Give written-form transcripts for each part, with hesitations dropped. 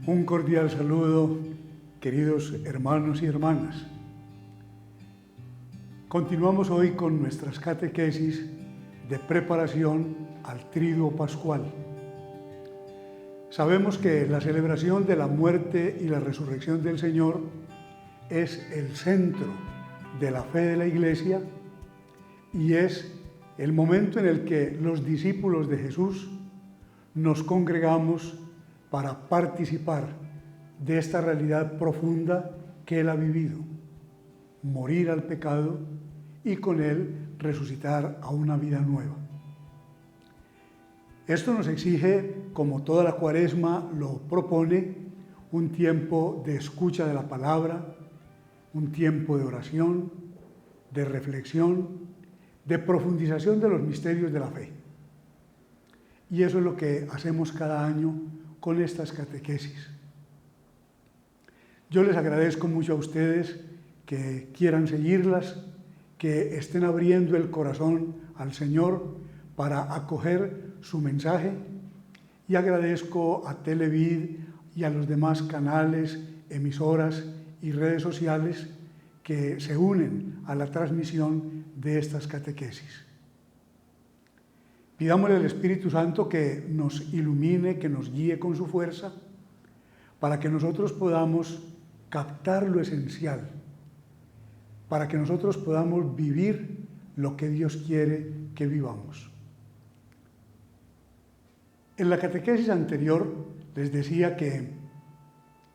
Un cordial saludo, queridos hermanos y hermanas. Continuamos hoy con nuestras catequesis de preparación al Triduo Pascual. Sabemos que la celebración de la muerte y la resurrección del Señor es el centro de la fe de la Iglesia y es el momento en el que los discípulos de Jesús nos congregamos para participar de esta realidad profunda que Él ha vivido, morir al pecado y con Él resucitar a una vida nueva. Esto nos exige, como toda la Cuaresma lo propone, un tiempo de escucha de la palabra, un tiempo de oración, de reflexión, de profundización de los misterios de la fe. Y eso es lo que hacemos cada año con estas catequesis. Yo les agradezco mucho a ustedes que quieran seguirlas, que estén abriendo el corazón al Señor para acoger su mensaje, y agradezco a Televid y a los demás canales, emisoras y redes sociales que se unen a la transmisión de estas catequesis. Pidámosle al Espíritu Santo que nos ilumine, que nos guíe con su fuerza, para que nosotros podamos captar lo esencial, para que nosotros podamos vivir lo que Dios quiere que vivamos. En la catequesis anterior les decía que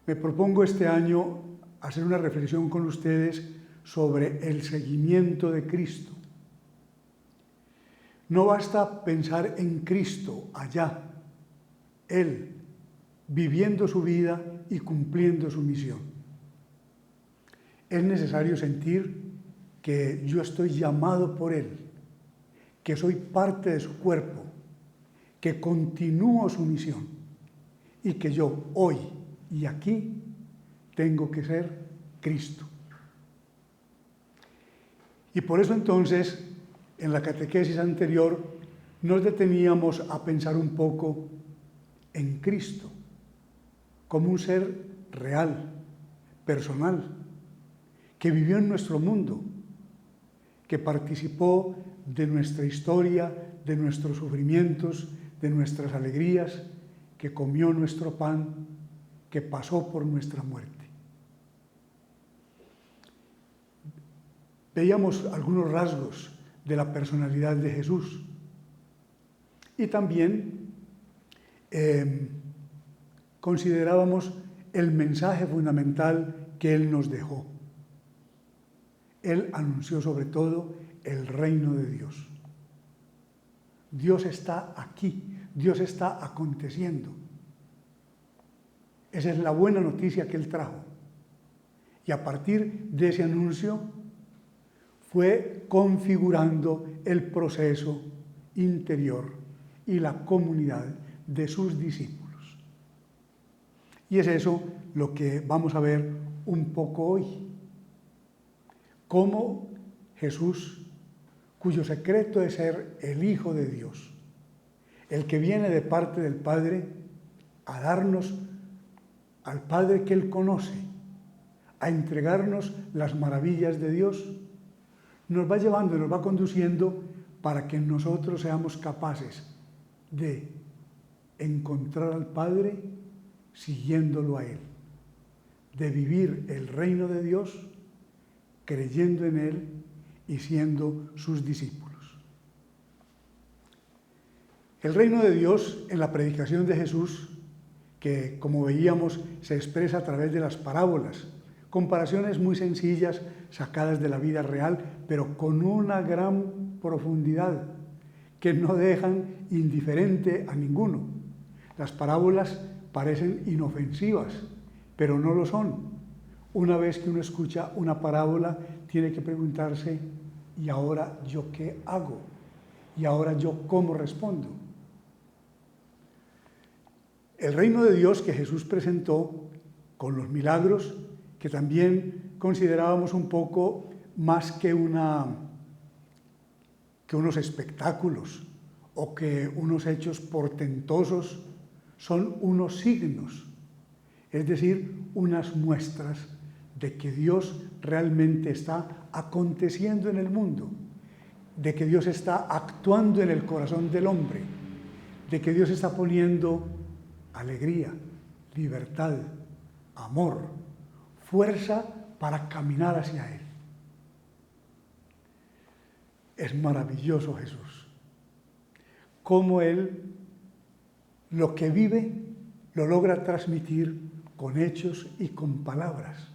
me propongo este año hacer una reflexión con ustedes sobre el seguimiento de Cristo. No basta pensar en Cristo allá, Él viviendo su vida y cumpliendo su misión. Es necesario sentir que yo estoy llamado por Él, que soy parte de su cuerpo, que continúo su misión y que yo hoy y aquí tengo que ser Cristo. Y por eso entonces, en la catequesis anterior, nos deteníamos a pensar un poco en Cristo como un ser real, personal, que vivió en nuestro mundo, que participó de nuestra historia, de nuestros sufrimientos, de nuestras alegrías, que comió nuestro pan, que pasó por nuestra muerte. Veíamos algunos rasgos de la personalidad de Jesús y también considerábamos el mensaje fundamental que Él nos dejó. Él anunció sobre todo el reino de Dios. Dios está aquí, Dios está aconteciendo. Esa es la buena noticia que Él trajo. Y a partir de ese anuncio fue configurando el proceso interior y la comunidad de sus discípulos. Y es eso lo que vamos a ver un poco hoy. Cómo Jesús, cuyo secreto es ser el Hijo de Dios, el que viene de parte del Padre a darnos al Padre que Él conoce, a entregarnos las maravillas de Dios, nos va llevando, nos va conduciendo para que nosotros seamos capaces de encontrar al Padre siguiéndolo a Él, de vivir el reino de Dios creyendo en Él y siendo sus discípulos. El reino de Dios en la predicación de Jesús, que como veíamos se expresa a través de las parábolas, comparaciones muy sencillas sacadas de la vida real, pero con una gran profundidad que no dejan indiferente a ninguno. Las parábolas parecen inofensivas, pero no lo son. Una vez que uno escucha una parábola, tiene que preguntarse, ¿y ahora yo qué hago? ¿Y ahora yo cómo respondo? El reino de Dios que Jesús presentó con los milagros, que también considerábamos un poco más que unos espectáculos o que unos hechos portentosos, son unos signos. es decir, unas muestras de que Dios realmente está aconteciendo en el mundo, de que Dios está actuando en el corazón del hombre, de que Dios está poniendo alegría, libertad, amor, fuerza para caminar hacia Él. Es maravilloso Jesús. Cómo Él lo que vive lo logra transmitir con hechos y con palabras.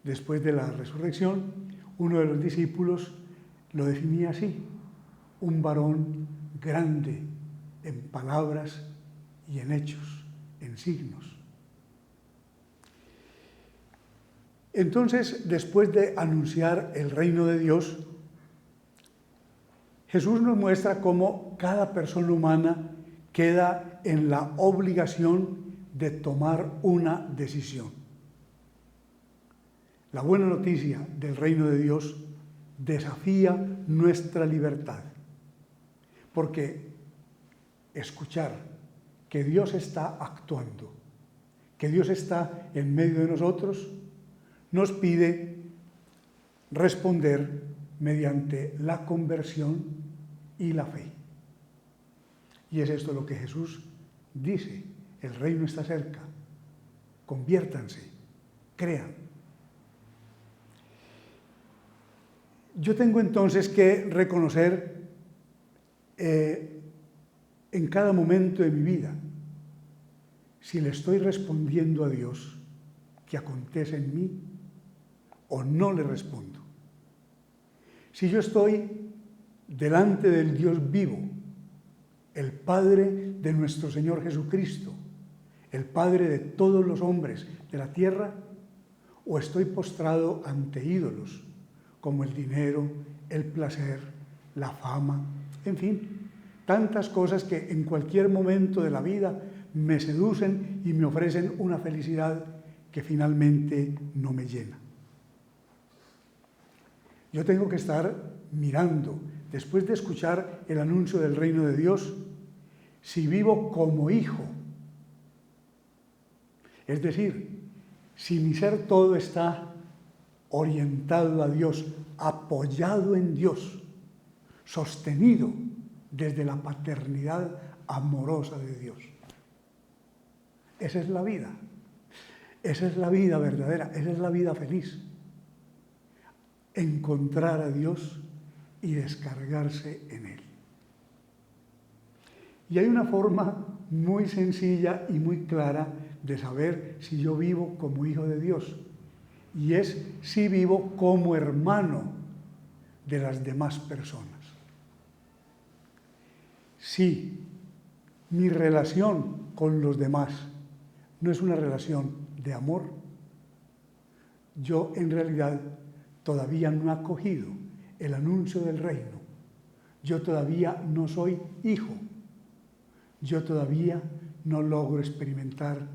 Después de la resurrección, uno de los discípulos lo definía así: un varón grande en palabras y en hechos, en signos. Entonces, después de anunciar el reino de Dios, Jesús nos muestra cómo cada persona humana queda en la obligación de tomar una decisión. La buena noticia del reino de Dios desafía nuestra libertad, porque escuchar que Dios está actuando, que Dios está en medio de nosotros, nos pide responder mediante la conversión y la fe. Y es esto lo que Jesús dice: el reino está cerca, conviértanse, crean. Yo tengo entonces que reconocer en cada momento de mi vida si le estoy respondiendo a Dios que acontece en mí o no le respondo. Si yo estoy delante del Dios vivo, el Padre de nuestro Señor Jesucristo, el Padre de todos los hombres de la tierra, o estoy postrado ante ídolos como el dinero, el placer, la fama, en fin, tantas cosas que en cualquier momento de la vida me seducen y me ofrecen una felicidad que finalmente no me llena. Yo tengo que estar mirando, después de escuchar el anuncio del reino de Dios, si vivo como hijo. Es decir, si mi ser todo está orientado a Dios, apoyado en Dios, sostenido desde la paternidad amorosa de Dios. Esa es la vida. Esa es la vida verdadera, esa es la vida feliz. Encontrar a Dios y descargarse en Él. Y hay una forma muy sencilla y muy clara de saber si yo vivo como hijo de Dios, y es si vivo como hermano de las demás personas. Si mi relación con los demás no es una relación de amor, yo en realidad todavía no he acogido el anuncio del reino. Yo todavía no soy hijo. Yo todavía no logro experimentar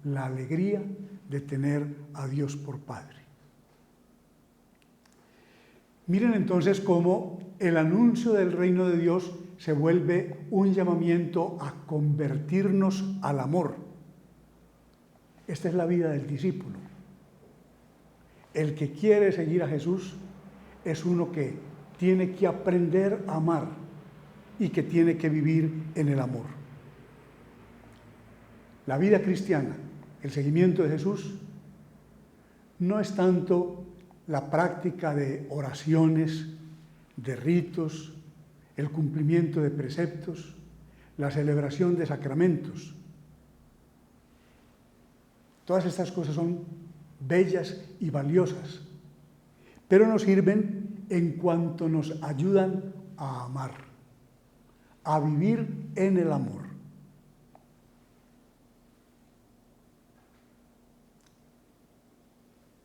la alegría de tener a Dios por Padre. Miren entonces cómo el anuncio del reino de Dios se vuelve un llamamiento a convertirnos al amor. Esta es la vida del discípulo. El que quiere seguir a Jesús es uno que tiene que aprender a amar y que tiene que vivir en el amor. La vida cristiana, el seguimiento de Jesús, no es tanto la práctica de oraciones, de ritos, el cumplimiento de preceptos, la celebración de sacramentos. Todas estas cosas son bellas y valiosas, pero nos sirven en cuanto nos ayudan a amar, a vivir en el amor.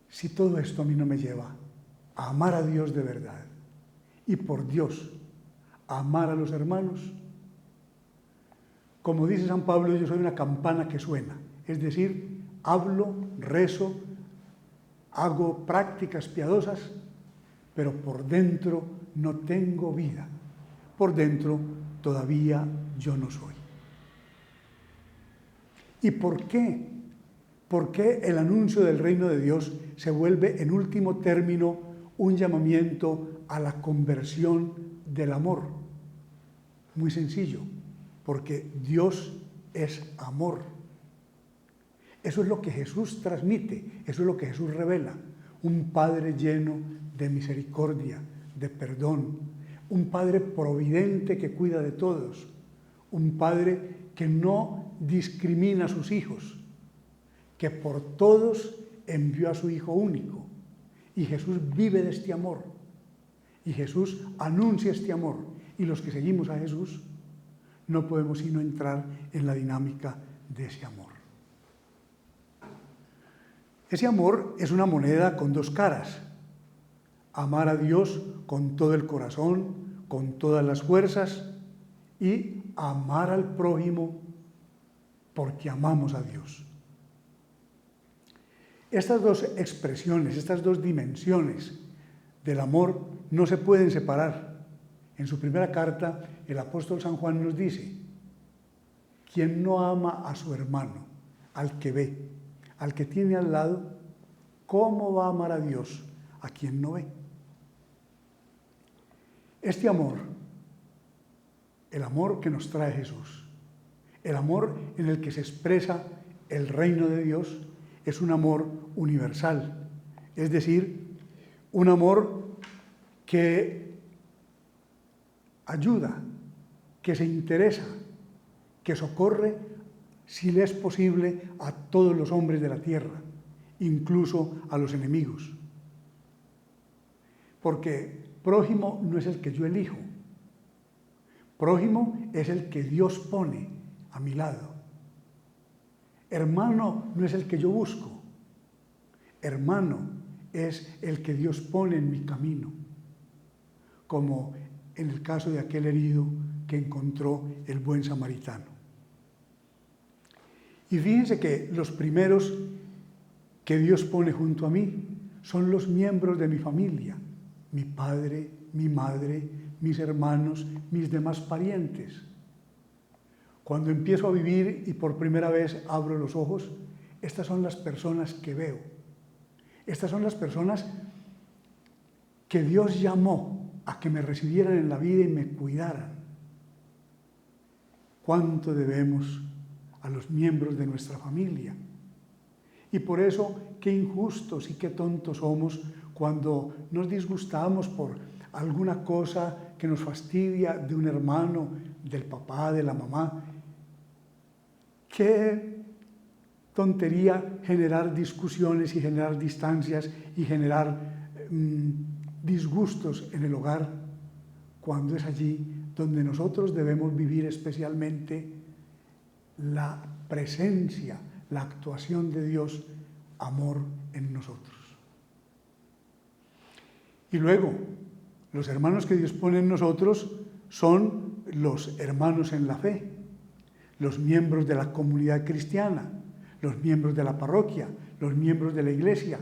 Si todo esto a mí no me lleva a amar a Dios de verdad y por Dios a amar a los hermanos, como dice San Pablo, yo soy una campana que suena, es decir, hablo, rezo, hago prácticas piadosas, pero por dentro no tengo vida. Por dentro todavía yo no soy. ¿Y por qué ¿Por qué el anuncio del reino de Dios se vuelve en último término un llamamiento a la conversión del amor? Muy sencillo, porque Dios es amor. Eso es lo que Jesús transmite, eso es lo que Jesús revela. Un Padre lleno de misericordia, de perdón, un Padre providente que cuida de todos, un Padre que no discrimina a sus hijos, que por todos envió a su Hijo único. Y Jesús vive de este amor, y Jesús anuncia este amor, y los que seguimos a Jesús no podemos sino entrar en la dinámica de ese amor. Ese amor es una moneda con dos caras. Amar a Dios con todo el corazón, con todas las fuerzas, y amar al prójimo porque amamos a Dios. Estas dos expresiones, estas dos dimensiones del amor no se pueden separar. En su primera carta, el apóstol San Juan nos dice: quien no ama a su hermano, al que ve, al que tiene al lado, ¿cómo va a amar a Dios a quien no ve? Este amor, el amor que nos trae Jesús, el amor en el que se expresa el reino de Dios, es un amor universal, es decir, un amor que ayuda, que se interesa, que socorre, si le es posible, a todos los hombres de la tierra, incluso a los enemigos. Porque prójimo no es el que yo elijo, prójimo es el que Dios pone a mi lado. Hermano no es el que yo busco, hermano es el que Dios pone en mi camino, como en el caso de aquel herido que encontró el buen samaritano. Y fíjense que los primeros que Dios pone junto a mí son los miembros de mi familia, mi padre, mi madre, mis hermanos, mis demás parientes. Cuando empiezo a vivir y por primera vez abro los ojos, estas son las personas que veo. Estas son las personas que Dios llamó a que me recibieran en la vida y me cuidaran. ¿Cuánto debemos a los miembros de nuestra familia? Y por eso, qué injustos y qué tontos somos cuando nos disgustamos por alguna cosa que nos fastidia de un hermano, del papá, de la mamá. Qué tontería generar discusiones y generar distancias y generar disgustos en el hogar, cuando es allí donde nosotros debemos vivir especialmente la presencia, la actuación de Dios, amor en nosotros. Y luego, los hermanos que Dios pone en nosotros son los hermanos en la fe, los miembros de la comunidad cristiana, los miembros de la parroquia, los miembros de la iglesia,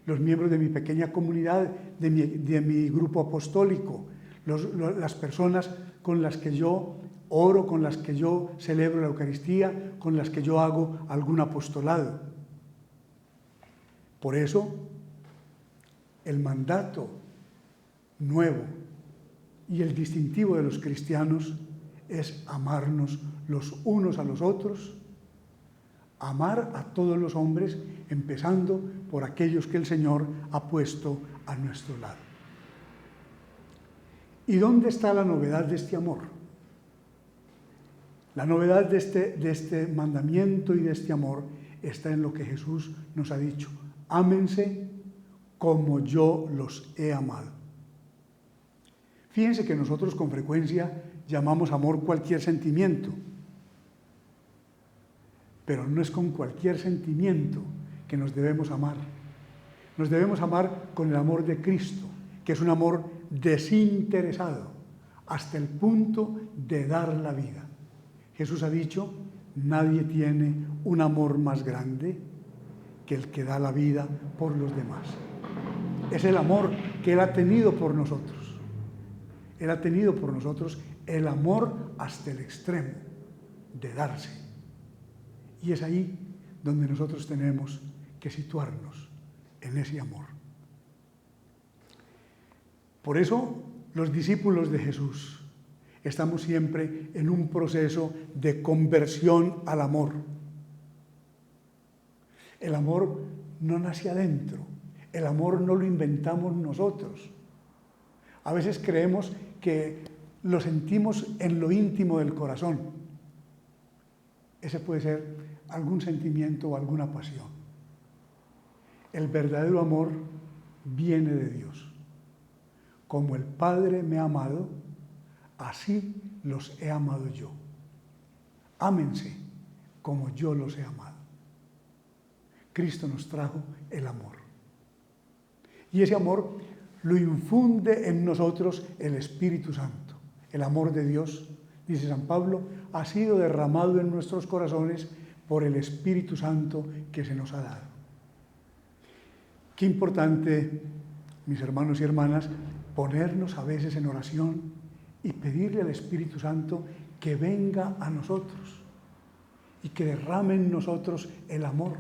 los miembros de mi pequeña comunidad, de mi grupo apostólico, las personas con las que yo oro, con las que yo celebro la Eucaristía, con las que yo hago algún apostolado. Por eso, el mandato nuevo y el distintivo de los cristianos es amarnos los unos a los otros, amar a todos los hombres, empezando por aquellos que el Señor ha puesto a nuestro lado. ¿Y dónde está la novedad de este amor? La novedad de este mandamiento y de este amor está en lo que Jesús nos ha dicho: ámense como yo los he amado. Fíjense que nosotros con frecuencia llamamos amor cualquier sentimiento, pero no es con cualquier sentimiento que nos debemos amar. Nos debemos amar con el amor de Cristo, que es un amor desinteresado, hasta el punto de dar la vida. Jesús ha dicho: nadie tiene un amor más grande que el que da la vida por los demás. Es el amor que Él ha tenido por nosotros. Él ha tenido por nosotros el amor hasta el extremo de darse. Y es ahí donde nosotros tenemos que situarnos en ese amor. Por eso los discípulos de Jesús estamos siempre en un proceso de conversión al amor. El amor no nace adentro, el amor no lo inventamos nosotros. A veces creemos que lo sentimos en lo íntimo del corazón. Ese puede ser algún sentimiento o alguna pasión. El verdadero amor viene de Dios. Como el Padre me ha amado, así los he amado yo. Ámense como yo los he amado. Cristo nos trajo el amor. Y ese amor lo infunde en nosotros el Espíritu Santo. El amor de Dios, dice San Pablo, ha sido derramado en nuestros corazones por el Espíritu Santo que se nos ha dado. Qué importante, mis hermanos y hermanas, ponernos a veces en oración y pedirle al Espíritu Santo que venga a nosotros y que derrame en nosotros el amor,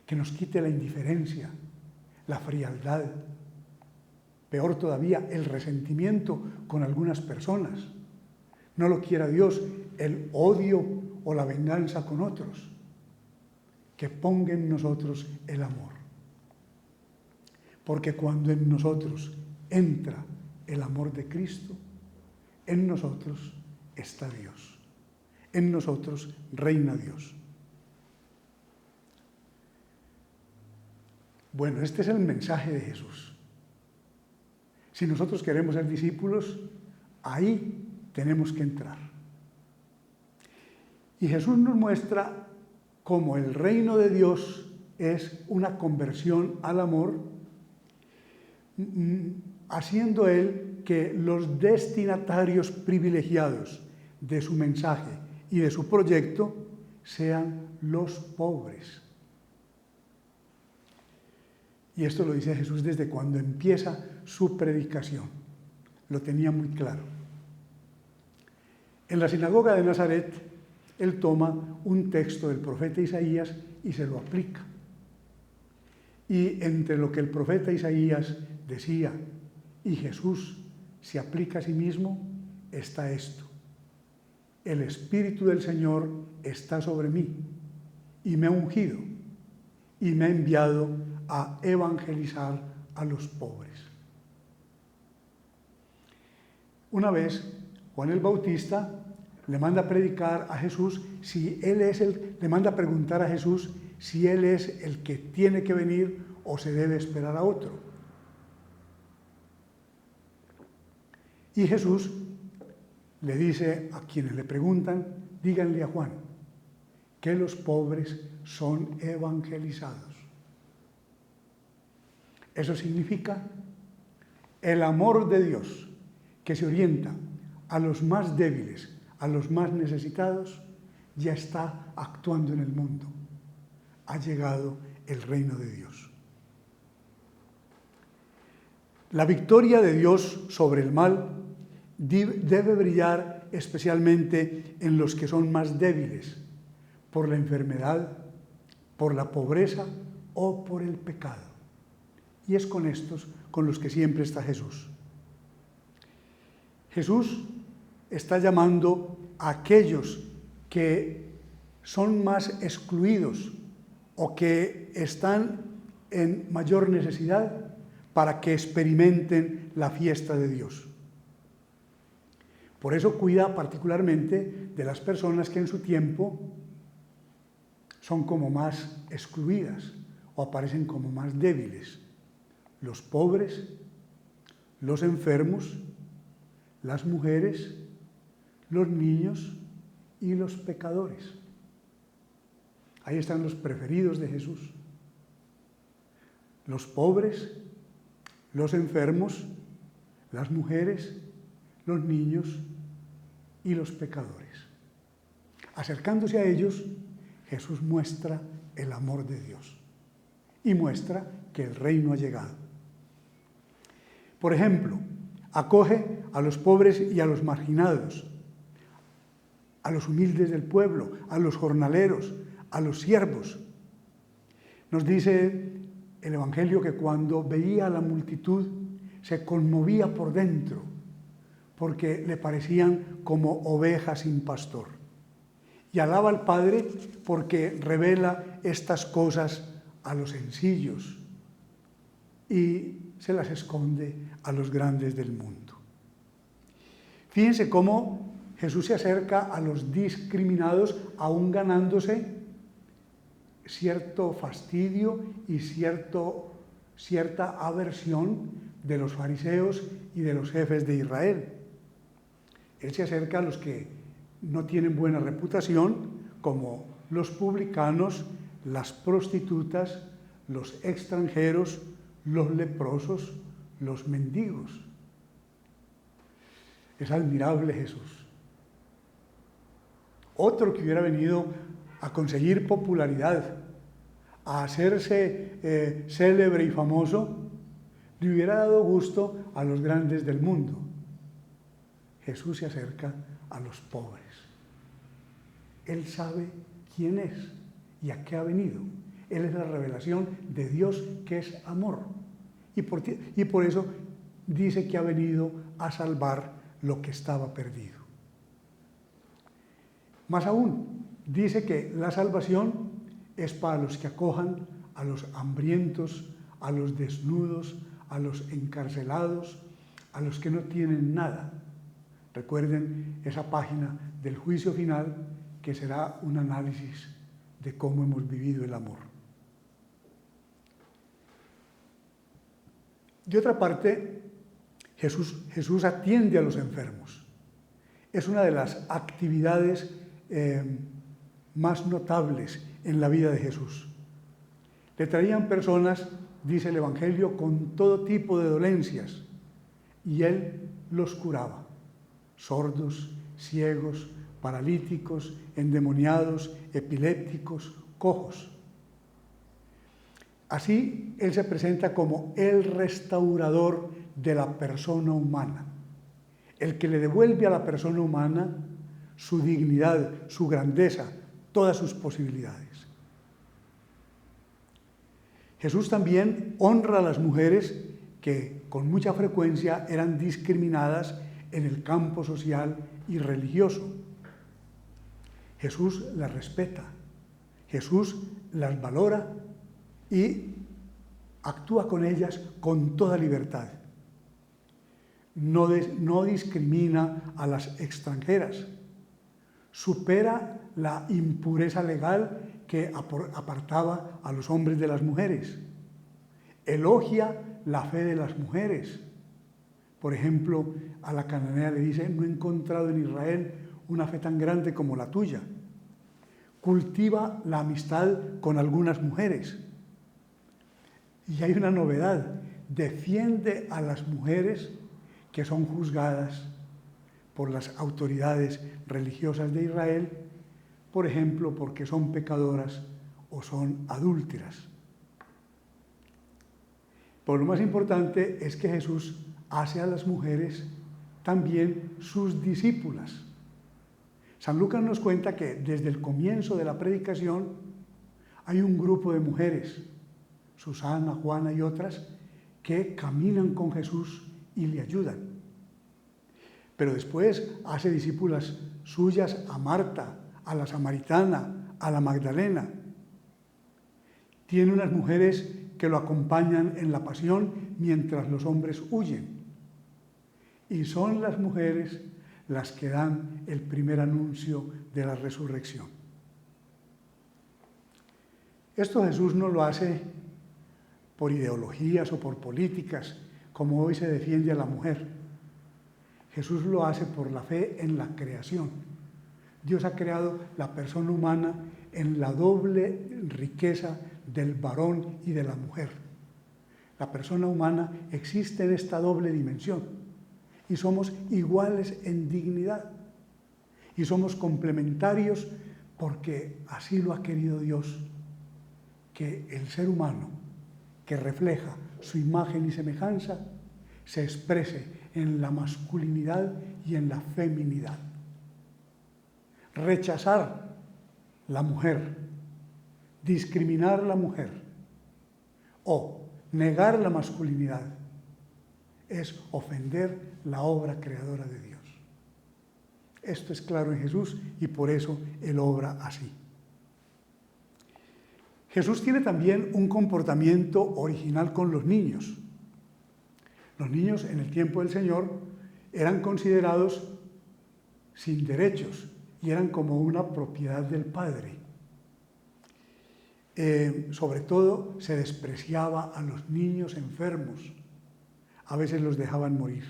que nos quite la indiferencia, la frialdad, peor todavía, el resentimiento con algunas personas. No lo quiera Dios, el odio o la venganza con otros. Que ponga en nosotros el amor. Porque cuando en nosotros entra el amor de Cristo, en nosotros está Dios. En nosotros reina Dios. Bueno, este es el mensaje de Jesús. Si nosotros queremos ser discípulos, ahí tenemos que entrar. Y Jesús nos muestra cómo el reino de Dios es una conversión al amor, haciendo Él que los destinatarios privilegiados de su mensaje y de su proyecto sean los pobres. Y esto lo dice Jesús desde cuando empieza su predicación. Lo tenía muy claro. En la sinagoga de Nazaret, él toma un texto del profeta Isaías y se lo aplica. Y entre lo que el profeta Isaías decía y Jesús se aplica a sí mismo, está esto. El Espíritu del Señor está sobre mí y me ha ungido y me ha enviado a evangelizar a los pobres. Una vez, Juan el Bautista le manda a predicar a Jesús si él es le manda a preguntar a Jesús si él es el que tiene que venir o se debe esperar a otro. Y Jesús le dice a quienes le preguntan, díganle a Juan que los pobres son evangelizados. Eso significa el amor de Dios que se orienta a los más débiles, a los más necesitados, ya está actuando en el mundo. Ha llegado el reino de Dios. La victoria de Dios sobre el mal debe brillar especialmente en los que son más débiles, por la enfermedad, por la pobreza o por el pecado. Y es con estos con los que siempre está Jesús. Jesús está llamando a aquellos que son más excluidos o que están en mayor necesidad para que experimenten la fiesta de Dios. Por eso cuida particularmente de las personas que en su tiempo son como más excluidas o aparecen como más débiles. Los pobres, los enfermos, las mujeres, los niños y los pecadores. Ahí están los preferidos de Jesús. Los pobres, los enfermos, las mujeres, los niños y los pecadores. Acercándose a ellos, Jesús muestra el amor de Dios y muestra que el reino ha llegado. Por ejemplo, acoge a los pobres y a los marginados, a los humildes del pueblo, a los jornaleros, a los siervos. Nos dice el Evangelio que cuando veía a la multitud se conmovía por dentro, porque le parecían como ovejas sin pastor. Y alaba al Padre porque revela estas cosas a los sencillos y se las esconde a los grandes del mundo. Fíjense cómo Jesús se acerca a los discriminados, aún ganándose cierto fastidio y cierta aversión de los fariseos y de los jefes de Israel. Él se acerca a los que no tienen buena reputación, como los publicanos, las prostitutas, los extranjeros, los leprosos, los mendigos. Es admirable Jesús. Otro que hubiera venido a conseguir popularidad, a hacerse célebre y famoso, le hubiera dado gusto a los grandes del mundo. Jesús se acerca a los pobres. Él sabe quién es y a qué ha venido. Él es la revelación de Dios, que es amor. Y por eso dice que ha venido a salvar lo que estaba perdido. Más aún, dice que la salvación es para los que acojan a los hambrientos, a los desnudos, a los encarcelados, a los que no tienen nada. Recuerden esa página del juicio final, que será un análisis de cómo hemos vivido el amor. De otra parte, Jesús atiende a los enfermos. Es una de las actividades más notables en la vida de Jesús. Le traían personas, dice el Evangelio, con todo tipo de dolencias, y Él los curaba. Sordos, ciegos, paralíticos, endemoniados, epilépticos, cojos. Así, Él se presenta como el restaurador de la persona humana, el que le devuelve a la persona humana su dignidad, su grandeza, todas sus posibilidades. Jesús también honra a las mujeres que con mucha frecuencia eran discriminadas en el campo social y religioso. Jesús las respeta, Jesús las valora y actúa con ellas con toda libertad. No discrimina a las extranjeras, supera la impureza legal que apartaba a los hombres de las mujeres, elogia la fe de las mujeres. Por ejemplo, a la cananea le dice: no he encontrado en Israel una fe tan grande como la tuya. Cultiva la amistad con algunas mujeres. Y hay una novedad: defiende a las mujeres que son juzgadas por las autoridades religiosas de Israel, por ejemplo, porque son pecadoras o son adúlteras. Pero lo más importante es que Jesús hace a las mujeres también sus discípulas. San Lucas nos cuenta que desde el comienzo de la predicación hay un grupo de mujeres, Susana, Juana y otras, que caminan con Jesús y le ayudan. Pero después hace discípulas suyas a Marta, a la samaritana, a la Magdalena. Tiene unas mujeres que lo acompañan en la pasión mientras los hombres huyen. Y son las mujeres las que dan el primer anuncio de la resurrección. Esto Jesús no lo hace por ideologías o por políticas, como hoy se defiende a la mujer. Jesús lo hace por la fe en la creación. Dios ha creado la persona humana en la doble riqueza del varón y de la mujer. La persona humana existe en esta doble dimensión y somos iguales en dignidad y somos complementarios porque así lo ha querido Dios, que el ser humano, que refleja su imagen y semejanza, se exprese en la masculinidad y en la feminidad. Rechazar la mujer discriminar a la mujer o negar la masculinidad es ofender la obra creadora de Dios. Esto es claro en Jesús y por eso Él obra así. Jesús tiene también un comportamiento original con los niños. Los niños en el tiempo del Señor eran considerados sin derechos y eran como una propiedad del Padre. Sobre todo se despreciaba a los niños enfermos. A veces los dejaban morir.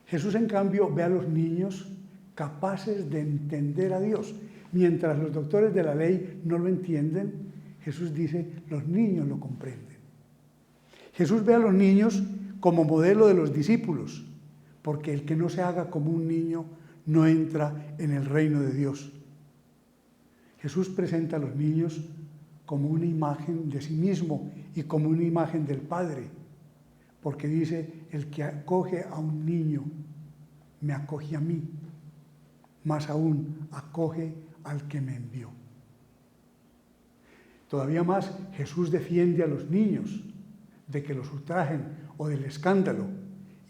Jesús, en cambio, ve a los niños capaces de entender a Dios. Mientras los doctores de la ley no lo entienden, Jesús dice, los niños lo comprenden. Jesús ve a los niños como modelo de los discípulos, porque el que no se haga como un niño no entra en el reino de Dios. Jesús presenta a los niños como una imagen de sí mismo y como una imagen del Padre, porque dice, el que acoge a un niño, me acoge a mí, más aún acoge al que me envió. Todavía más, Jesús defiende a los niños de que los ultrajen o del escándalo,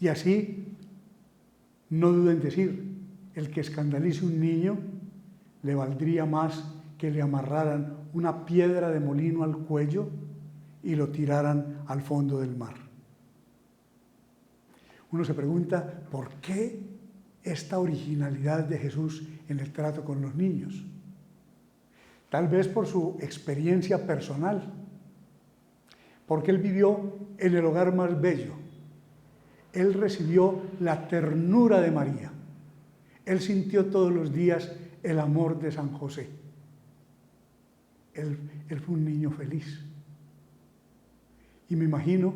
y así no duden en decir, el que escandalice un niño le valdría más que le amarraran una piedra de molino al cuello y lo tiraran al fondo del mar. Uno se pregunta, ¿por qué esta originalidad de Jesús en el trato con los niños? Tal vez por su experiencia personal, porque él vivió en el hogar más bello. Él recibió la ternura de María. Él sintió todos los días el amor de San José. Él fue un niño feliz. Y me imagino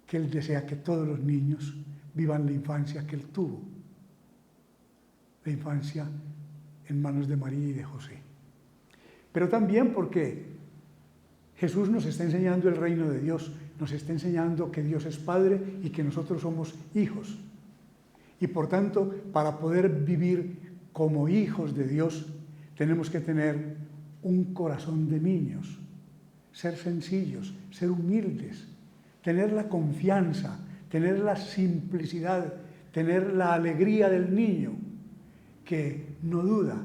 que él desea que todos los niños vivan la infancia que él tuvo. La infancia en manos de María y de José. Pero también porque Jesús nos está enseñando el reino de Dios, nos está enseñando que Dios es Padre y que nosotros somos hijos. Y por tanto, para poder vivir como hijos de Dios, tenemos que tener un corazón de niños, ser sencillos, ser humildes, tener la confianza, tener la simplicidad, tener la alegría del niño, que no duda,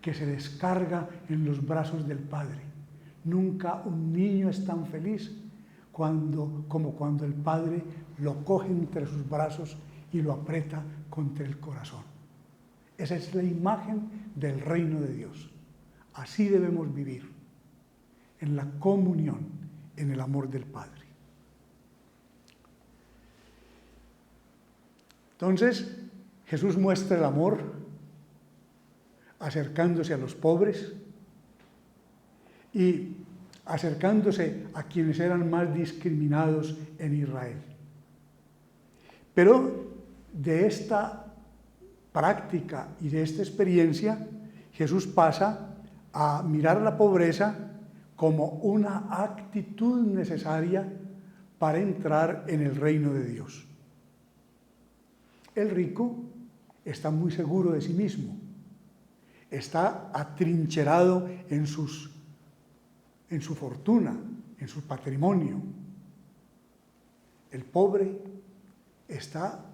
que se descarga en los brazos del Padre. Nunca un niño es tan feliz como cuando el Padre lo coge entre sus brazos y lo aprieta contra el corazón. Esa es la imagen del reino de Dios. Así debemos vivir, en la comunión, en el amor del Padre. Entonces, Jesús muestra el amor acercándose a los pobres y acercándose a quienes eran más discriminados en Israel. Pero de esta práctica y de esta experiencia, Jesús pasa a mirar la pobreza como una actitud necesaria para entrar en el reino de Dios. El rico está muy seguro de sí mismo, está atrincherado en su fortuna, en su patrimonio. El pobre está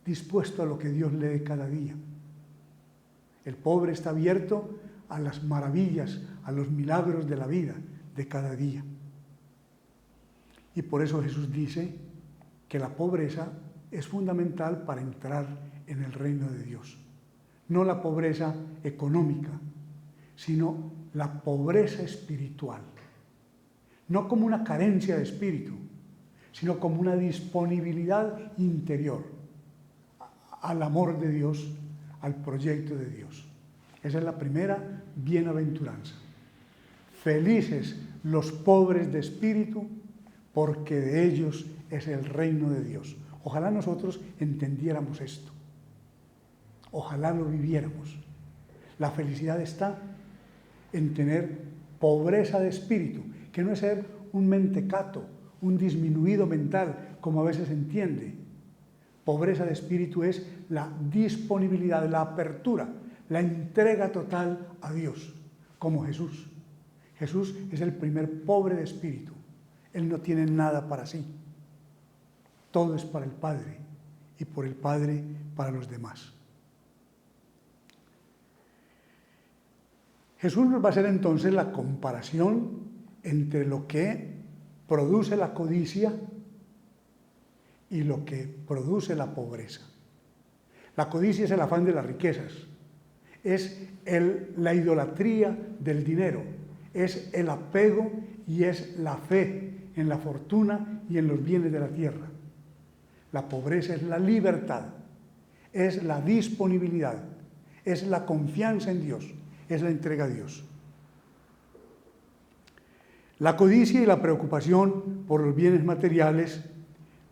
dispuesto a lo que Dios le dé cada día. El pobre está abierto a las maravillas, a los milagros de la vida de cada día. Y por eso Jesús dice que la pobreza es fundamental para entrar en el reino de Dios. No la pobreza económica, sino la pobreza espiritual. No como una carencia de espíritu, sino como una disponibilidad interior al amor de Dios, al proyecto de Dios. Esa es la primera bienaventuranza. Felices los pobres de espíritu, porque de ellos es el reino de Dios. Ojalá nosotros entendiéramos esto. Ojalá lo viviéramos. La felicidad está en tener pobreza de espíritu, que no es ser un mentecato, un disminuido mental, como a veces se entiende. Pobreza de espíritu es la disponibilidad, la apertura, la entrega total a Dios. como Jesús. Jesús es el primer pobre de espíritu. Él no tiene nada para sí. Todo es para el Padre y por el Padre para los demás. Jesús nos va a hacer entonces la comparación entre lo que produce la codicia y lo que produce la pobreza. La codicia es el afán de las riquezas, es la idolatría del dinero, es el apego y es la fe en la fortuna y en los bienes de la tierra. La pobreza es la libertad, es la disponibilidad, es la confianza en Dios, es la entrega a Dios. La codicia y la preocupación por los bienes materiales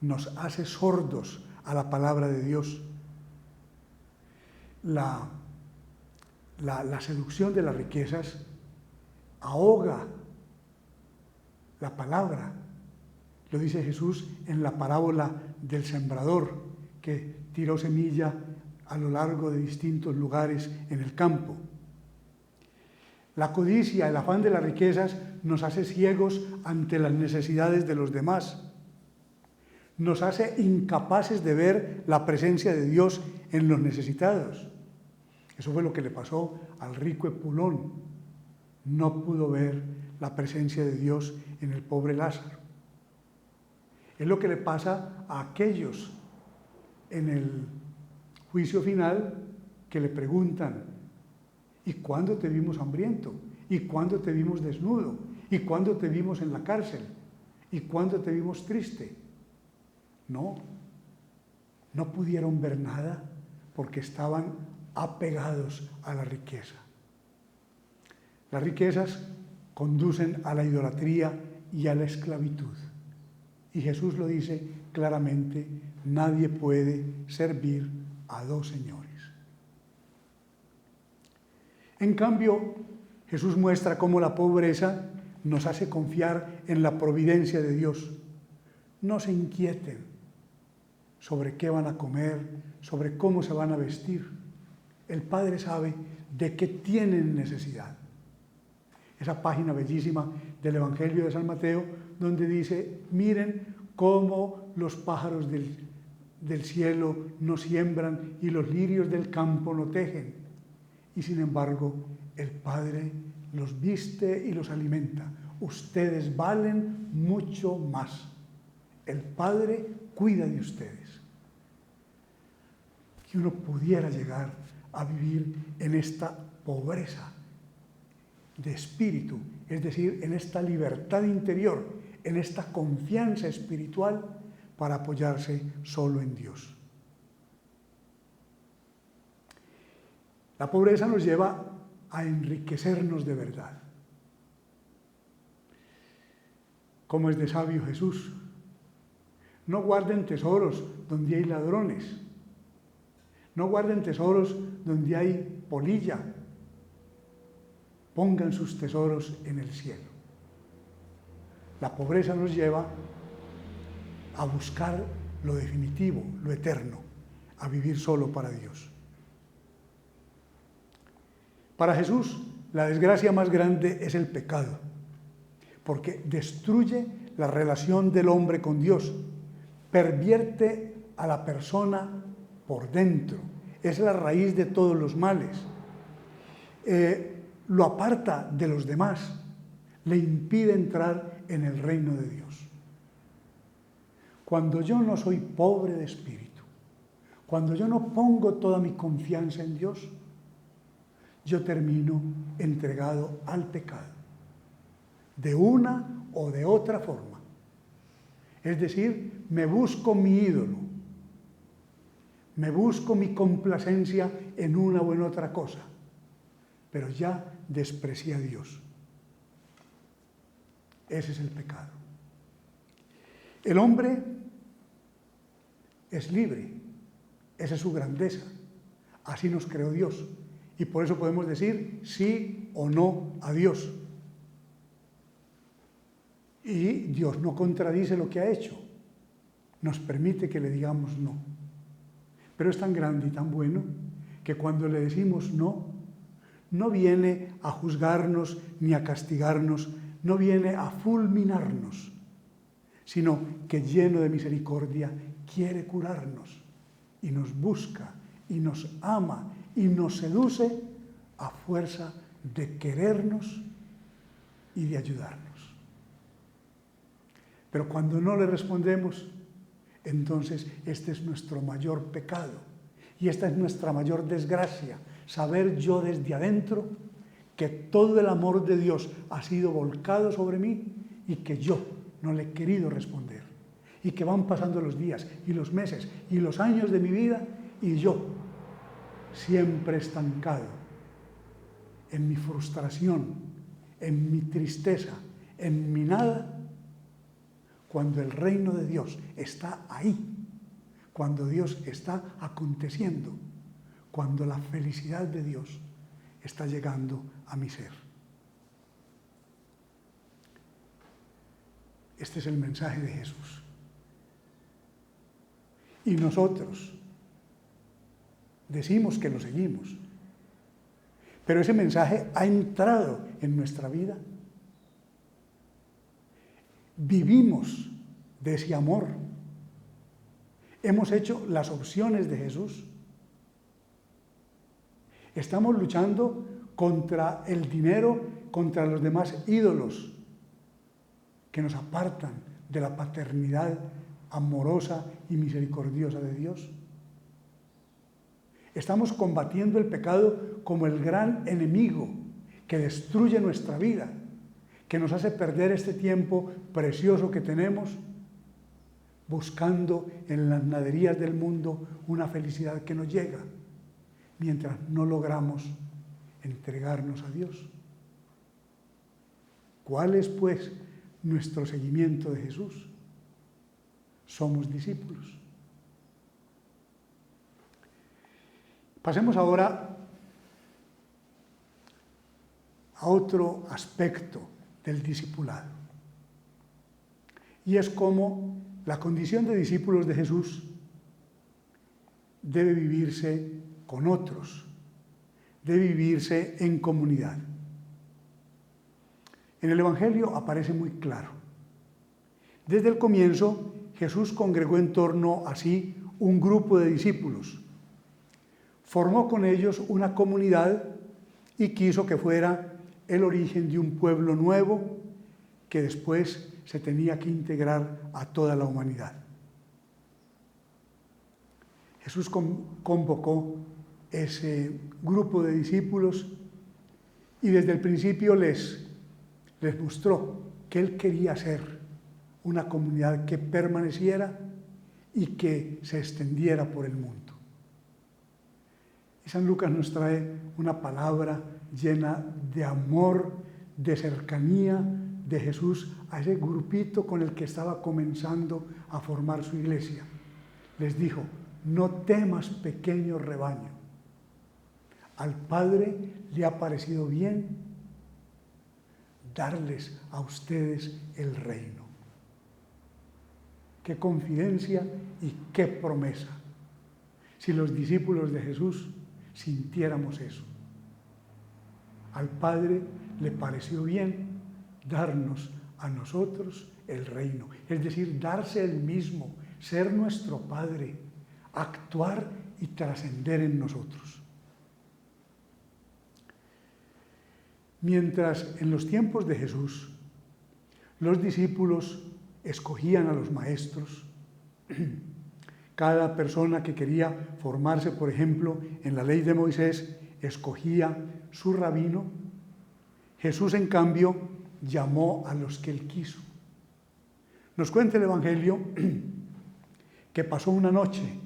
nos hace sordos a la palabra de Dios. La seducción de las riquezas ahoga la palabra. Lo dice Jesús en la parábola del sembrador, que tiró semilla a lo largo de distintos lugares en el campo. La codicia, el afán de las riquezas, nos hace ciegos ante las necesidades de los demás. Nos hace incapaces de ver la presencia de Dios en los necesitados. Eso fue lo que le pasó al rico Epulón. No pudo ver la presencia de Dios en el pobre Lázaro. Es lo que le pasa a aquellos en el juicio final que le preguntan: ¿y cuándo te vimos hambriento? ¿Y cuándo te vimos desnudo? ¿Y cuándo te vimos en la cárcel? ¿Y cuándo te vimos triste? No pudieron ver nada porque estaban apegados a la riqueza. Las riquezas conducen a la idolatría y a la esclavitud. Y Jesús lo dice claramente: nadie puede servir a dos señores. En cambio, Jesús muestra cómo la pobreza nos hace confiar en la providencia de Dios. No se inquieten sobre qué van a comer, sobre cómo se van a vestir. El Padre sabe de qué tienen necesidad. Esa página bellísima del Evangelio de San Mateo, donde dice: miren cómo los pájaros del cielo no siembran y los lirios del campo no tejen. Y sin embargo, el Padre los viste y los alimenta. Ustedes valen mucho más. El Padre cuida de ustedes. Que uno pudiera llegar a vivir en esta pobreza de espíritu, es decir, en esta libertad interior, en esta confianza espiritual para apoyarse solo en Dios. La pobreza nos lleva a enriquecernos de verdad. Como es de sabio Jesús: no guarden tesoros donde hay ladrones, no guarden tesoros donde hay polilla, pongan sus tesoros en el cielo. La pobreza nos lleva a buscar lo definitivo, lo eterno, a vivir solo para Dios. Para Jesús, la desgracia más grande es el pecado, porque destruye la relación del hombre con Dios, pervierte a la persona por dentro, es la raíz de todos los males, lo aparta de los demás, le impide entrar en el reino de Dios. Cuando yo no soy pobre de espíritu, cuando yo no pongo toda mi confianza en Dios, yo termino entregado al pecado, de una o de otra forma. Es decir, me busco mi ídolo, me busco mi complacencia en una o en otra cosa, pero ya desprecié a Dios. Ese es el pecado. El hombre es libre, esa es su grandeza, así nos creó Dios. Y por eso podemos decir sí o no a Dios. Y Dios no contradice lo que ha hecho. Nos permite que le digamos no. Pero es tan grande y tan bueno que cuando le decimos no, no viene a juzgarnos ni a castigarnos, no viene a fulminarnos, sino que lleno de misericordia quiere curarnos y nos busca y nos ama y nos seduce a fuerza de querernos y de ayudarnos. Pero cuando no le respondemos, entonces este es nuestro mayor pecado y esta es nuestra mayor desgracia, saber yo desde adentro que todo el amor de Dios ha sido volcado sobre mí y que yo no le he querido responder y que van pasando los días y los meses y los años de mi vida y yo siempre estancado en mi frustración, en mi tristeza, en mi nada, cuando el reino de Dios está ahí, cuando Dios está aconteciendo, cuando la felicidad de Dios está llegando a mi ser. Este es el mensaje de Jesús. Y nosotros decimos que lo seguimos, pero ese mensaje ha entrado en nuestra vida. Vivimos de ese amor. Hemos hecho las opciones de Jesús. Estamos luchando contra el dinero, contra los demás ídolos que nos apartan de la paternidad amorosa y misericordiosa de Dios. Estamos combatiendo el pecado como el gran enemigo que destruye nuestra vida, que nos hace perder este tiempo precioso que tenemos, buscando en las naderías del mundo una felicidad que no llega, mientras no logramos entregarnos a Dios. ¿Cuál es, pues, nuestro seguimiento de Jesús? Somos discípulos. Pasemos ahora a otro aspecto del discipulado. Y es cómo la condición de discípulos de Jesús debe vivirse con otros, debe vivirse en comunidad. En el Evangelio aparece muy claro. Desde el comienzo, Jesús congregó en torno a sí un grupo de discípulos. Formó con ellos una comunidad y quiso que fuera el origen de un pueblo nuevo que después se tenía que integrar a toda la humanidad. Jesús convocó ese grupo de discípulos y desde el principio les mostró que Él quería ser una comunidad que permaneciera y que se extendiera por el mundo. Y San Lucas nos trae una palabra llena de amor, de cercanía de Jesús a ese grupito con el que estaba comenzando a formar su iglesia. Les dijo: no temas, pequeño rebaño. Al Padre le ha parecido bien darles a ustedes el reino. Qué confidencia y qué promesa. Si los discípulos de Jesús sintiéramos eso. Al Padre le pareció bien darnos a nosotros el reino, es decir, darse Él mismo, ser nuestro Padre, actuar y trascender en nosotros. Mientras en los tiempos de Jesús los discípulos escogían a los maestros, cada persona que quería formarse, por ejemplo, en la ley de Moisés, escogía su rabino. Jesús, en cambio, llamó a los que Él quiso. Nos cuenta el Evangelio que pasó una noche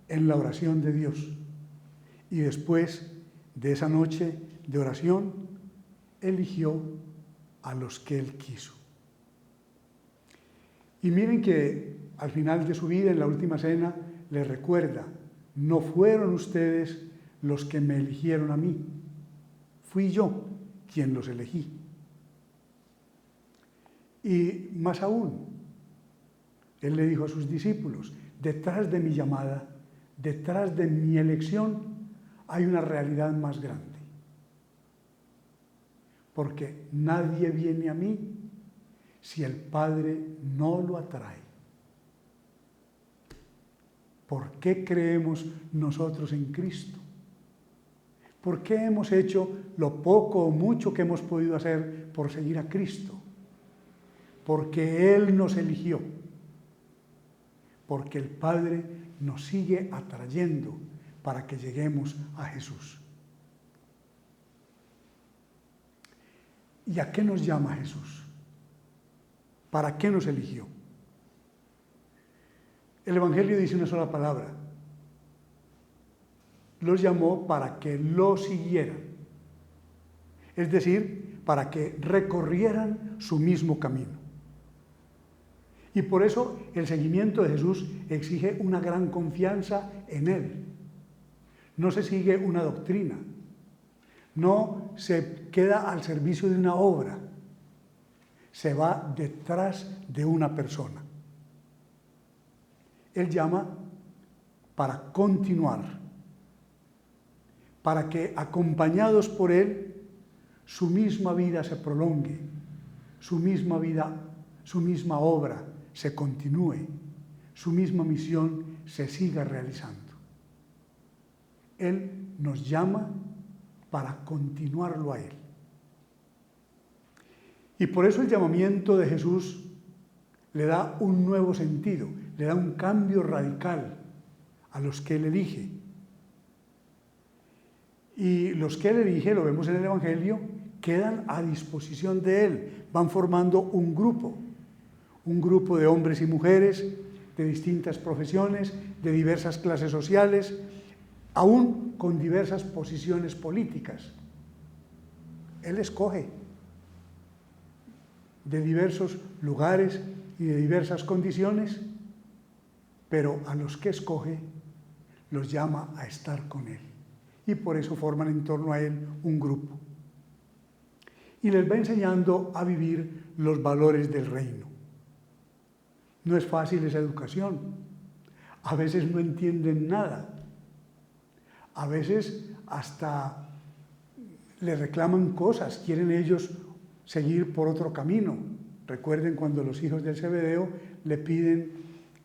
en la oración de Dios y después de esa noche de oración eligió a los que Él quiso. Y miren que al final de su vida, en la última cena, les recuerda: no fueron ustedes los que me eligieron a mí, fui yo quien los elegí. Y más aún, Él le dijo a sus discípulos: detrás de mi llamada, detrás de mi elección, hay una realidad más grande. porque nadie viene a mí si el Padre no lo atrae. ¿Por qué creemos nosotros en Cristo? ¿Por qué hemos hecho lo poco o mucho que hemos podido hacer por seguir a Cristo? Porque Él nos eligió. Porque el Padre nos sigue atrayendo para que lleguemos a Jesús. ¿Y a qué nos llama Jesús? ¿Para qué nos eligió? El Evangelio dice una sola palabra. Los llamó para que lo siguieran. Es decir, para que recorrieran su mismo camino. Y por eso el seguimiento de Jesús exige una gran confianza en Él. No se sigue una doctrina, no se queda al servicio de una obra, se va detrás de una persona. Él llama para continuar, para que acompañados por Él, su misma vida se prolongue, su misma vida, su misma obra se continúe, su misma misión se siga realizando. Él nos llama para continuarlo a Él. Y por eso el llamamiento de Jesús le da un nuevo sentido, le da un cambio radical a los que Él elige. Y los que Él elige, lo vemos en el Evangelio, quedan a disposición de Él, van formando un grupo de hombres y mujeres de distintas profesiones, de diversas clases sociales, aún con diversas posiciones políticas. Él escoge de diversos lugares y de diversas condiciones, pero a los que escoge los llama a estar con Él. Y por eso forman en torno a Él un grupo. Y les va enseñando a vivir los valores del reino. No es fácil esa educación. A veces no entienden nada. A veces hasta le reclaman cosas, quieren ellos seguir por otro camino. Recuerden cuando los hijos del Zebedeo le piden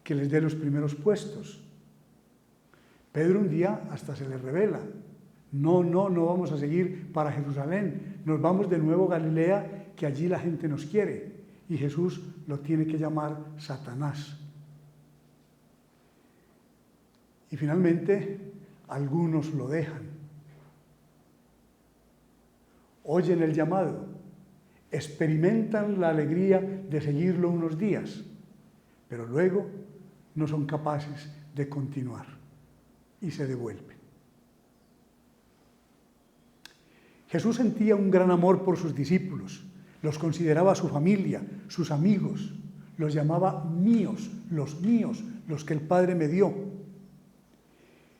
que les dé los primeros puestos. Pedro un día hasta se le revela. No vamos a seguir para Jerusalén. Nos vamos de nuevo a Galilea, que allí la gente nos quiere. Y Jesús lo tiene que llamar Satanás. Y finalmente, algunos lo dejan. Oyen el llamado, experimentan la alegría de seguirlo unos días, pero luego no son capaces de continuar y se devuelven. Jesús sentía un gran amor por sus discípulos, los consideraba su familia, sus amigos, los llamaba míos, los que el Padre me dio.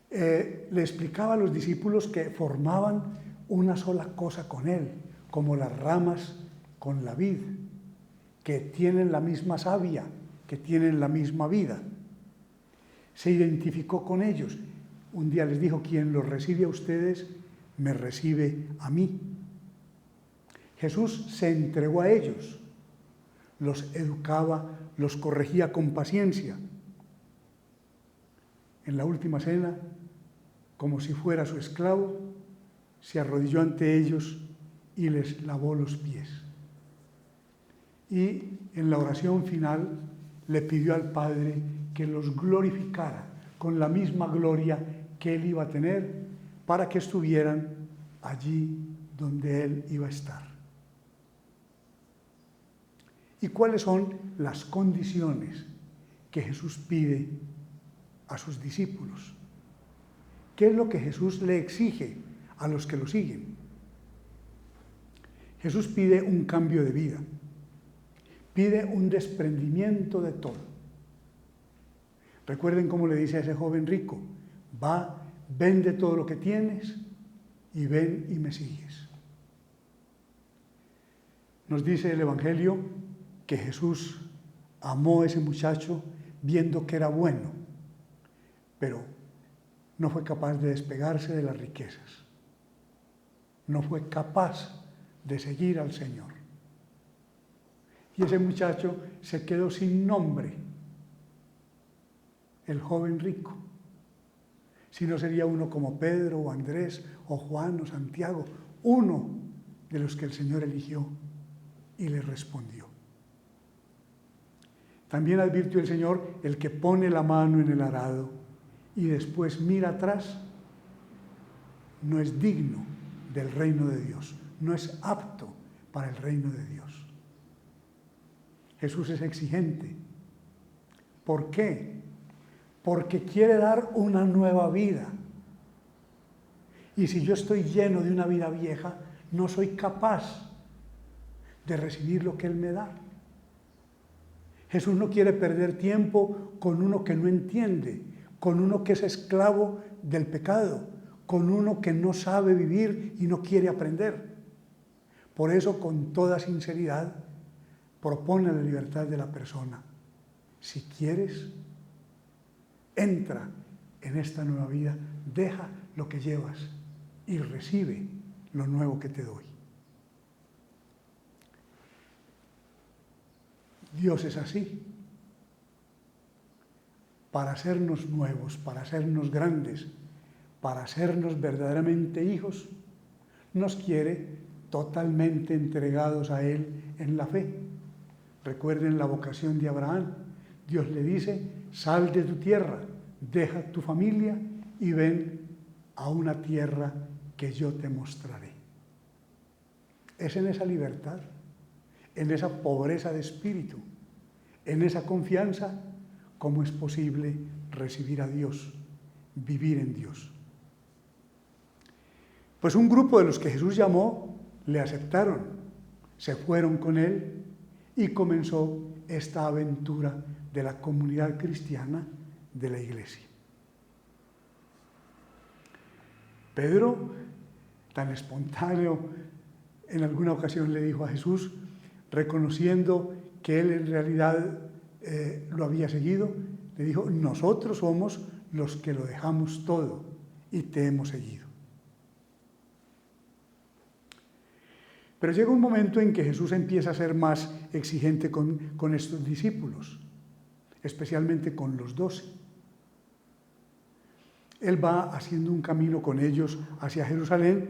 Le explicaba a los discípulos que formaban una sola cosa con Él, como las ramas con la vid, que tienen la misma savia, que tienen la misma vida. Se identificó con ellos. Un día les dijo, quien los recibe a ustedes, me recibe a mí. Jesús se entregó a ellos, los educaba, los corregía con paciencia. En la última cena, como si fuera su esclavo, se arrodilló ante ellos y les lavó los pies. Y en la oración final le pidió al Padre que los glorificara con la misma gloria que Él iba a tener para que estuvieran allí donde Él iba a estar. ¿Y cuáles son las condiciones que Jesús pide a sus discípulos? ¿Qué es lo que Jesús le exige a los que lo siguen? Jesús pide un cambio de vida, pide un desprendimiento de todo. Recuerden cómo le dice a ese joven rico, vende todo lo que tienes y ven y me sigues. Nos dice el Evangelio que Jesús amó a ese muchacho viendo que era bueno, pero no fue capaz de despegarse de las riquezas. No fue capaz de seguir al Señor. Y ese muchacho se quedó sin nombre, el joven rico. Si no sería uno como Pedro o Andrés o Juan o Santiago, uno de los que el Señor eligió y le respondió. También advirtió el Señor: el que pone la mano en el arado y después mira atrás, no es digno del reino de Dios, no es apto para el reino de Dios. Jesús es exigente. ¿Por qué? Porque quiere dar una nueva vida. Y si yo estoy lleno de una vida vieja, no soy capaz de recibir lo que Él me da. Jesús no quiere perder tiempo con uno que no entiende, con uno que es esclavo del pecado, con uno que no sabe vivir y no quiere aprender. Por eso, con toda sinceridad, propone la libertad de la persona. Si quieres, entra en esta nueva vida, deja lo que llevas y recibe lo nuevo que te doy. Dios es así. Para hacernos nuevos, para hacernos grandes, para hacernos verdaderamente hijos, nos quiere totalmente entregados a Él en la fe. Recuerden la vocación de Abraham. Dios le dice: sal de tu tierra, deja tu familia y ven a una tierra que yo te mostraré. Es en esa libertad, en esa pobreza de espíritu, en esa confianza, cómo es posible recibir a Dios, vivir en Dios. Pues un grupo de los que Jesús llamó le aceptaron, se fueron con Él y comenzó esta aventura de la comunidad cristiana de la iglesia. Pedro, tan espontáneo, en alguna ocasión le dijo a Jesús, reconociendo que él en realidad lo había seguido, le dijo: nosotros somos los que lo dejamos todo y te hemos seguido. Pero llega un momento en que Jesús empieza a ser más exigente con estos discípulos, especialmente con los 12. Él va haciendo un camino con ellos hacia Jerusalén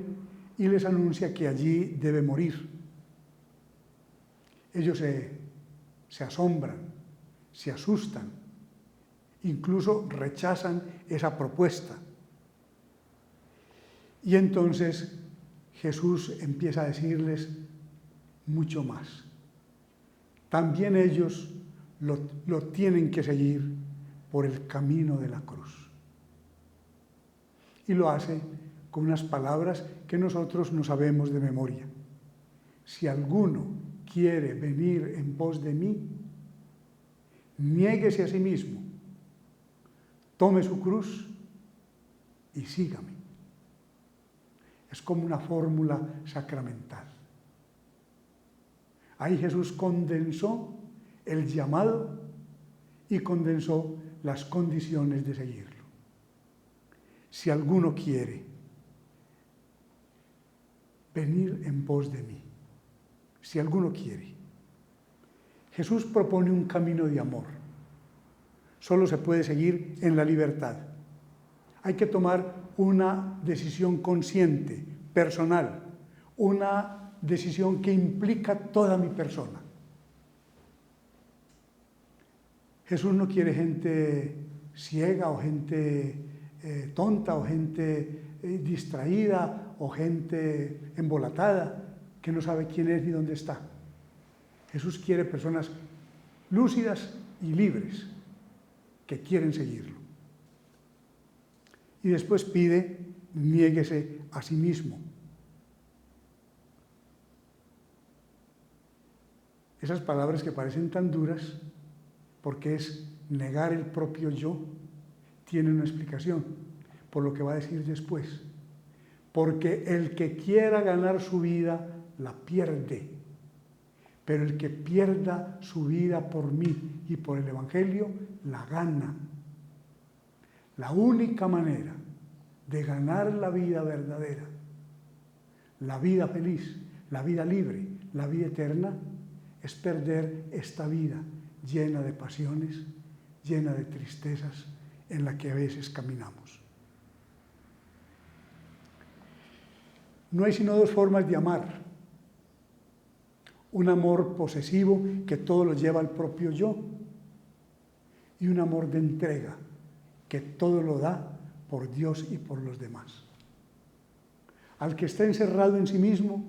y les anuncia que allí debe morir. Ellos se asombran, se asustan, incluso rechazan esa propuesta. Y entonces Jesús empieza a decirles mucho más. También ellos lo tienen que seguir por el camino de la cruz. Y lo hace con unas palabras que nosotros no sabemos de memoria. Si alguno quiere venir en pos de mí, niéguese a sí mismo, tome su cruz y sígame. Es como una fórmula sacramental. Ahí Jesús condensó el llamado y condensó las condiciones de seguirlo. Si alguno quiere venir en pos de mí, si alguno quiere. Jesús propone un camino de amor. Solo se puede seguir en la libertad. Hay que tomar una decisión consciente, personal, una decisión que implica toda mi persona. Jesús no quiere gente ciega o gente tonta o gente distraída o gente embolatada que no sabe quién es ni dónde está. Jesús quiere personas lúcidas y libres que quieren seguirlo. Y después pide: niéguese a sí mismo. Esas palabras que parecen tan duras, porque es negar el propio yo, tienen una explicación, por lo que va a decir después. Porque el que quiera ganar su vida, la pierde. Pero el que pierda su vida por mí y por el Evangelio, la gana. La única manera de ganar la vida verdadera, la vida feliz, la vida libre, la vida eterna, es perder esta vida llena de pasiones, llena de tristezas en la que a veces caminamos. No hay sino dos formas de amar. Un amor posesivo que todo lo lleva al propio yo y un amor de entrega que todo lo da por Dios y por los demás. Al que está encerrado en sí mismo,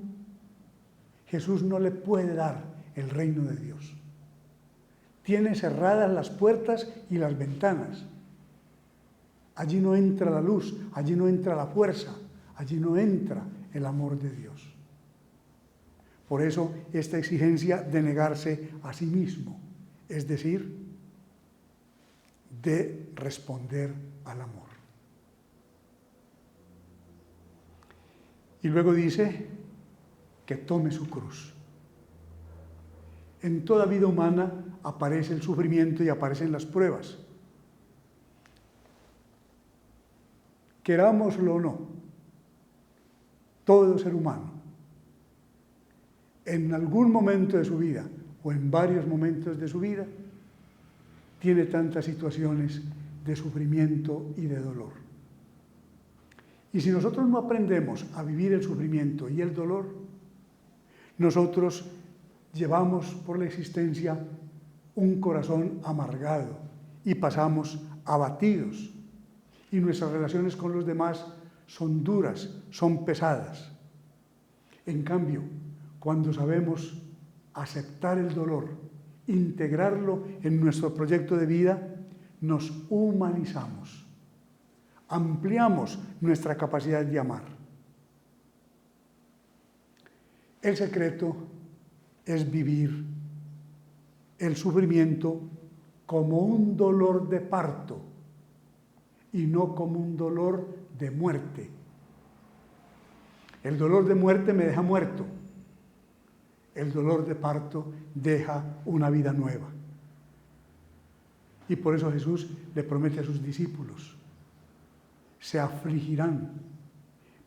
Jesús no le puede dar el reino de Dios. Tiene cerradas las puertas y las ventanas. Allí no entra la luz, allí no entra la fuerza, allí no entra el amor de Dios. Por eso esta exigencia de negarse a sí mismo, es decir, de responder al amor. Y luego dice que tome su cruz. En toda vida humana aparece el sufrimiento y aparecen las pruebas. Querámoslo o no, todo ser humano, en algún momento de su vida o en varios momentos de su vida, tiene tantas situaciones de sufrimiento y de dolor. Y si nosotros no aprendemos a vivir el sufrimiento y el dolor, nosotros llevamos por la existencia un corazón amargado y pasamos abatidos. Y nuestras relaciones con los demás son duras, son pesadas. En cambio, cuando sabemos aceptar el dolor, integrarlo en nuestro proyecto de vida, nos humanizamos, ampliamos nuestra capacidad de amar. El secreto es vivir el sufrimiento como un dolor de parto y no como un dolor de muerte. El dolor de muerte me deja muerto. El dolor de parto deja una vida nueva. Y por eso Jesús le promete a sus discípulos: se afligirán,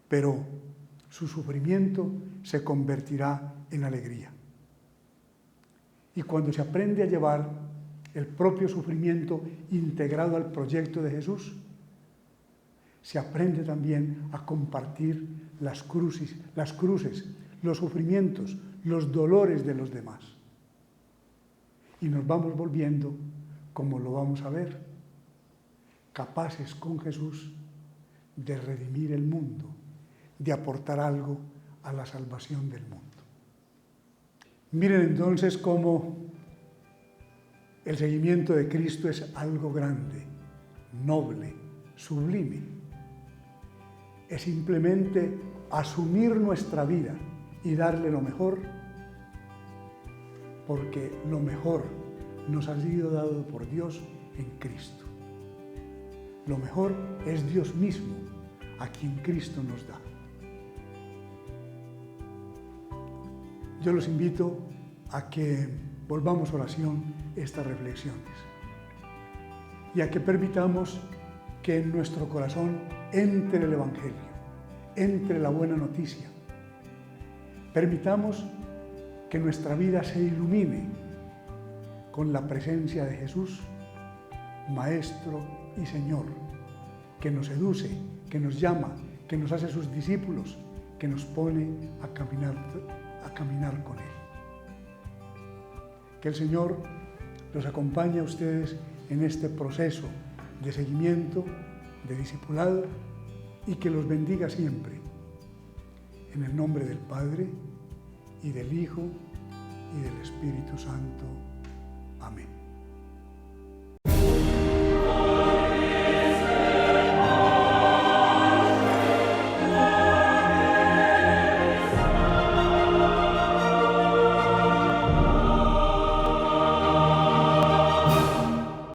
pero su sufrimiento se convertirá en alegría. Y cuando se aprende a llevar el propio sufrimiento integrado al proyecto de Jesús, se aprende también a compartir las cruces, los sufrimientos, los dolores de los demás. Y nos vamos volviendo, como lo vamos a ver, capaces con Jesús de redimir el mundo, de aportar algo a la salvación del mundo. Miren entonces cómo el seguimiento de Cristo es algo grande, noble, sublime. Es simplemente asumir nuestra vida y darle lo mejor, porque lo mejor nos ha sido dado por Dios en Cristo. Lo mejor es Dios mismo, a quien Cristo nos da. Yo los invito a que volvamos a oración estas reflexiones y a que permitamos que en nuestro corazón entre el Evangelio, entre la buena noticia. Permitamos que nuestra vida se ilumine con la presencia de Jesús, Maestro y Señor, que nos seduce, que nos llama, que nos hace sus discípulos, que nos pone a caminar con Él. Que el Señor los acompañe a ustedes en este proceso de seguimiento, de discipulado, y que los bendiga siempre. En el nombre del Padre, y del Hijo, y del Espíritu Santo. Amén.